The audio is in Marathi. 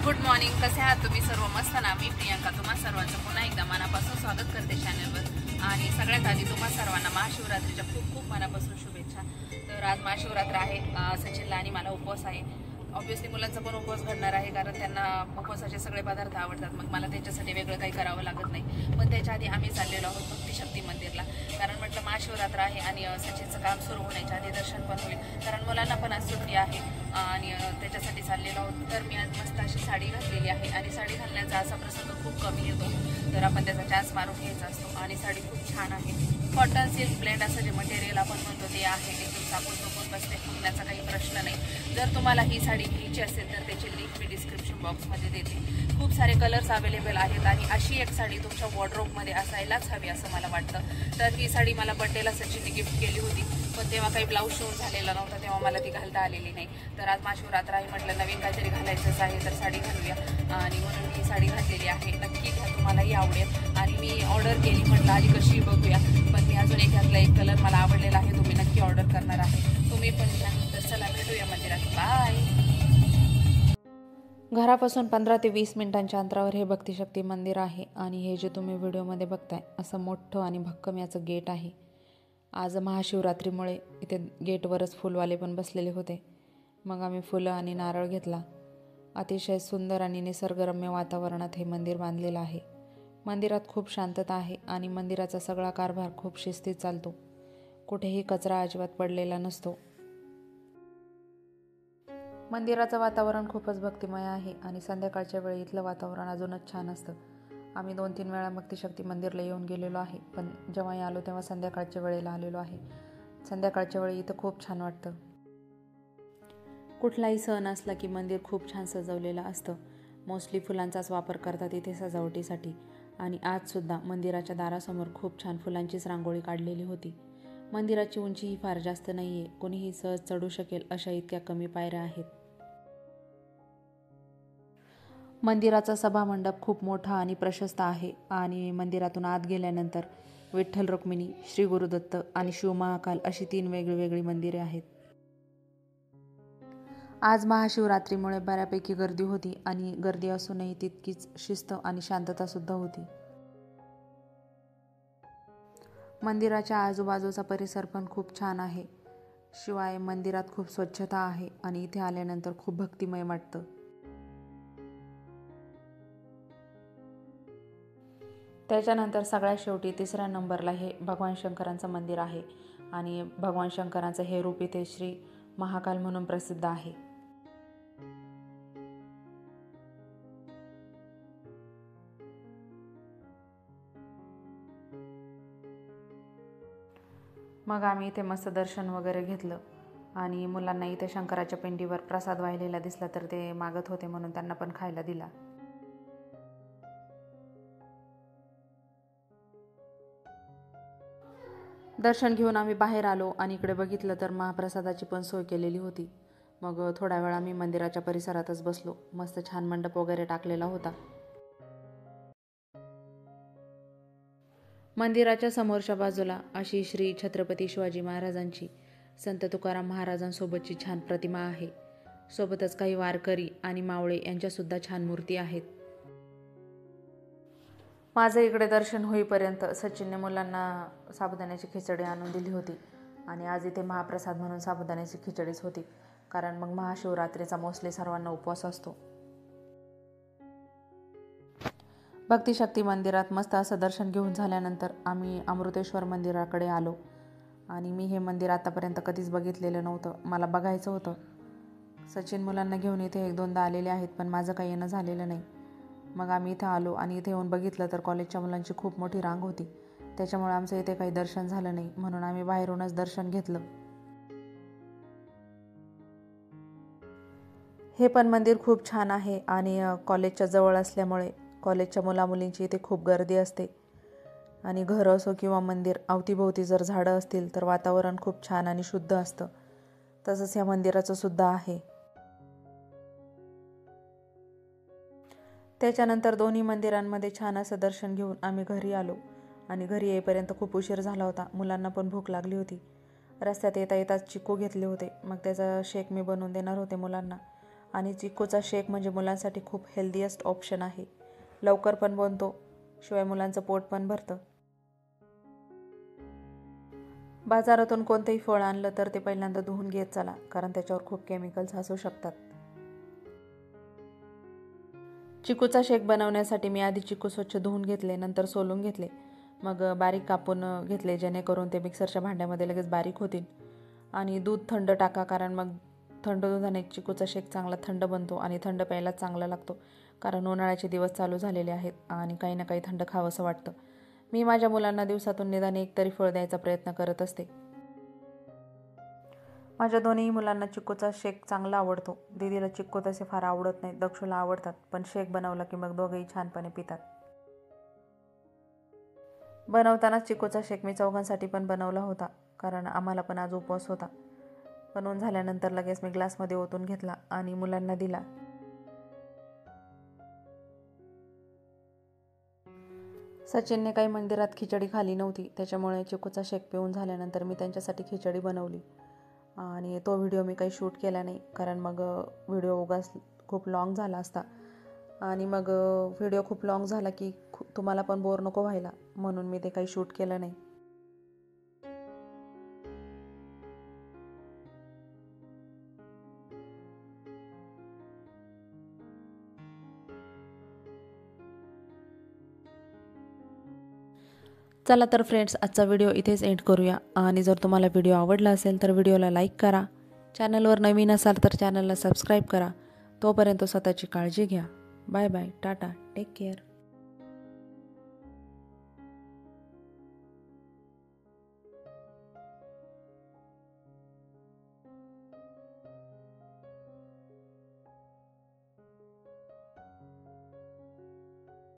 Good morning. कसे आहात तुम्ही सर्व? मस्त ना. मी प्रियंका तुम्हा सर्वांचं पुन्हा एकदा मनापासून स्वागत करते चॅनलवर. आणि सगळ्यात आधी तुम्हा सर्वांना महाशिवरात्रीच्या खूप खूप मनापासून शुभेच्छा. तर आज महाशिवरात्र आहे. सचिनला आणि मला उपवास आहे. ऑब्व्हियसली मुलांचा पण उपवास घडणार आहे, कारण त्यांना उपवासाचे सगळे पदार्थ आवडतात. मग मला त्यांच्यासाठी वेगळं काही करावं लागत नाही. पण त्याच्या आधी आम्ही चाललेलो आहोत भक्तिशक्ती मंदिरला, कारण म्हटलं महाशिवरात्र आहे आणि सचिनचं काम सुरू होण्याच्या आधी दर्शन पण होईल, कारण मुलांना पण आज सुट्टी आहे आणि त्याच्यासाठी चाललेलो आहोत. तर मी आज मस्त अशी साडी घातलेली आहे आणि साडी घालण्याचा असा प्रसंग खूप कमी येतो, तर आपण त्याचा चान्स मारून घ्यायचा असतो. आणि साडी खूप छान आहे. कॉटन सिल्क ब्लेंड असं जे मटेरियल आपण म्हणतो ते आहे. एकदम चापून चोपून बसते, फुगण्याचा काही प्रश्न नाही. जर तुम्हाला ही साडी घ्यायची असेल तर त्याची लिंक मी डिस्क्रिप्शन बॉक्समध्ये देते. खूप सारे कलर्स अवेलेबल आहेत आणि अशी एक साडी तुमच्या वॉर्डरोबमध्ये असायलाच हवी असं मला वाटतं. तर ही साडी मला बड्डेला सचिनने गिफ्ट केली होती, पण तेव्हा काही ब्लाऊज शिवून झालेला नव्हता, तेव्हा मला ती घालता आलेली नाही. तर आज महाशिवरात्र आहे, म्हटलं नवीन काहीतरी घालायचंच आहे तर साडी घालूया, आणि म्हणून मी साडी घातलेली आहे. नक्की घ्या, तुम्हालाही आवडेल. आणि मी ऑर्डर केली, म्हटलं आधी कशी बघूया, पण मी अजून यातला एक कलर मला आवडलेला आहे, तो मी नक्की ऑर्डर करणार आहे. तुम्ही पण घ्या. तर चला भेटूया मंदिरात. बाय. घरापासून 15 ते 20 मिनिटांच्या अंतरावर हे भक्तिशक्ती मंदिर आहे. आणि हे जे तुम्ही व्हिडिओमध्ये बघताय असं मोठं आणि भक्कम याचं गेट आहे. आज महाशिवरात्रीमुळे इथे गेटवरच फुलवाले पण बसलेले होते. मग आम्ही फुलं आणि नारळ घेतला. अतिशय सुंदर आणि निसर्गरम्य वातावरणात हे मंदिर बांधलेलं आहे. मंदिरात खूप शांतता आहे आणि मंदिराचा सगळा कारभार खूप शिस्तीत चालतो. कुठेही कचरा अजिबात पडलेला नसतो. मंदिराचं वातावरण खूपच भक्तिमय आहे आणि संध्याकाळच्या वेळी इथलं वातावरण अजूनच छान असतं. आम्ही 2-3 वेळा भक्तिशक्ती मंदिरला येऊन गेलेलो आहे, पण जेव्हाही आलो तेव्हा संध्याकाळच्या वेळेला आलेलो आहे. संध्याकाळच्या वेळी इथं खूप छान वाटतं. कुठलाही सण असला की मंदिर खूप छान सजवलेलं असतं. मोस्टली फुलांचाच वापर करतात इथे सजावटीसाठी. आणि आजसुद्धा मंदिराच्या दारासमोर खूप छान फुलांचीच रांगोळी काढलेली होती. मंदिराची उंचीही फार जास्त नाही आहे, कोणीही सहज चढू शकेल अशा इतक्या कमी पायऱ्या आहेत. मंदिराचा सभामंडप खूप मोठा आणि प्रशस्त आहे आणि मंदिरातून आत गेल्यानंतर विठ्ठल रुक्मिणी, श्री गुरुदत्त आणि शिव महाकाल अशी 3 वेगळी मंदिरे आहेत. आज महाशिवरात्रीमुळे बऱ्यापैकी गर्दी होती आणि गर्दी असूनही तितकीच शिस्त आणि शांततासुद्धा होती. मंदिराच्या आजूबाजूचा परिसर पण खूप छान आहे. शिवाय मंदिरात खूप स्वच्छता आहे आणि इथे आल्यानंतर खूप भक्तिमय वाटतं. त्याच्यानंतर सगळ्यात शेवटी 3ऱ्या नंबरला हे भगवान शंकरांचं मंदिर आहे आणि भगवान शंकरांचं हे रूप इथे श्री महाकाल म्हणून प्रसिद्ध आहे. मग आम्ही इथे मस्त दर्शन वगैरे घेतलं आणि मुलांना इथे शंकराच्या पिंडीवर प्रसाद वाहिलेला दिसला तर ते मागत होते, म्हणून त्यांना पण खायला दिला. दर्शन घेऊन आम्ही बाहेर आलो आणि इकडे बघितलं तर महाप्रसादाची पण सोय केलेली होती. मग थोडा वेळ आम्ही मंदिराच्या परिसरातच बसलो. मस्त छान मंडप वगैरे टाकलेला होता. मंदिराच्या समोरच्या बाजूला अशी श्री छत्रपती शिवाजी महाराजांची, संत तुकाराम महाराजांसोबतची छान प्रतिमा आहे. सोबतच काही वारकरी आणि मावळे यांच्यासुद्धा छान मूर्ती आहेत. माझं इकडे दर्शन होईपर्यंत सचिनने मुलांना साबुदाण्याची खिचडी आणून दिली होती आणि आज इथे महाप्रसाद म्हणून साबुदाण्याची खिचडीच होती, कारण मग महाशिवरात्रीचा मोस्टली सर्वांना उपवास असतो. भक्तिशक्ती मंदिरात मस्त असं दर्शन घेऊन झाल्यानंतर आम्ही अमृतेश्वर मंदिराकडे आलो. आणि मी हे मंदिर आतापर्यंत कधीच बघितलेलं नव्हतं, मला बघायचं होतं. सचिन मुलांना घेऊन इथे 1-2दा आलेले आहेत, पण माझं काही येणं झालेलं नाही. मग आम्ही इथं आलो आणि इथे येऊन बघितलं तर कॉलेजच्या मुलांची खूप मोठी रांग होती. त्याच्यामुळे आमचं इथे काही दर्शन झालं नाही, म्हणून आम्ही बाहेरूनच दर्शन घेतलं. हे पण मंदिर खूप छान आहे आणि कॉलेजच्या जवळ असल्यामुळे कॉलेजच्या मुलामुलींची इथे खूप गर्दी असते. आणि घर असो किंवा मंदिर, अवतीभोवती जर झाडं असतील तर वातावरण खूप छान आणि शुद्ध असतं. तसंच ह्या मंदिराचं सुद्धा आहे. त्याच्यानंतर दोन्ही मंदिरांमध्ये छान असं दर्शन घेऊन आम्ही घरी आलो आणि घरी येईपर्यंत खूप उशीर झाला होता. मुलांना पण भूक लागली होती. रस्त्यात येता येताच चिक्कू घेतले होते, मग त्याचा शेक मी बनवून देणार होते मुलांना. आणि चिक्कूचा शेक म्हणजे मुलांसाठी खूप हेल्दीएस्ट ऑप्शन आहे. लवकर पण बनतो, शिवाय मुलांचं पोट पण भरतं. बाजारातून कोणतंही फळ आणलं तर ते पहिल्यांदा धुवून घेत चला, कारण त्याच्यावर खूप केमिकल्स असू शकतात. चिकूचा शेक बनवण्यासाठी मी आधी चिकू स्वच्छ धुवून घेतले, नंतर सोलून घेतले, मग बारीक कापून घेतले, जेणेकरून ते मिक्सरच्या भांड्यामध्ये लगेच बारीक होतील. आणि दूध थंड टाका, कारण मग थंड दुधाने चिकूचा शेक चांगला थंड बनतो आणि थंड प्यायला चांगला लागतो, कारण उन्हाळ्याचे दिवस चालू झालेले आहेत आणि काही ना काही थंड खावंसं वाटतं. मी माझ्या मुलांना दिवसातून निदान एक तरी फळ द्यायचा प्रयत्न करत असते. माझ्या दोन्ही मुलांना चिक्कूचा शेक चांगला आवडतो. दीदीला चिक्कू तसे फार आवडत नाही, दक्षूला आवडतात, पण शेक बनवला की मग दोघेही छानपणे पितात. बनवताना चिक्कूचा शेक मी चौघांसाठी पण बनवला होता, कारण आम्हाला पण आज उपवास होता. बनवून झाल्यानंतर लगेच मी ग्लासमध्ये ओतून घेतला आणि मुलांना दिला. सचिनने काही मंदिरात खिचडी खाली नव्हती, त्याच्यामुळे चिक्कूचा शेक पिऊन झाल्यानंतर मी त्यांच्यासाठी खिचडी बनवली. आणि तो व्हिडिओ मी काही शूट केला नाही, कारण मग व्हिडिओ उगाच खूप लाँग झाला असता आणि मग व्हिडिओ खूप लाँग झाला की तुम्हाला पण बोर नको व्हायला, म्हणून मी ते काही शूट केलं नाही. चला तर फ्रेंड्स, आजचा व्हिडिओ इथेच एंड करूया. आणि जर तुम्हाला व्हिडिओ आवडला असेल तर व्हिडिओला लाईक करा. चॅनलवर नवीन असाल तर चॅनलला सबस्क्राईब करा. तोपर्यंत स्वतःची काळजी घ्या. Bye bye, tata, take care.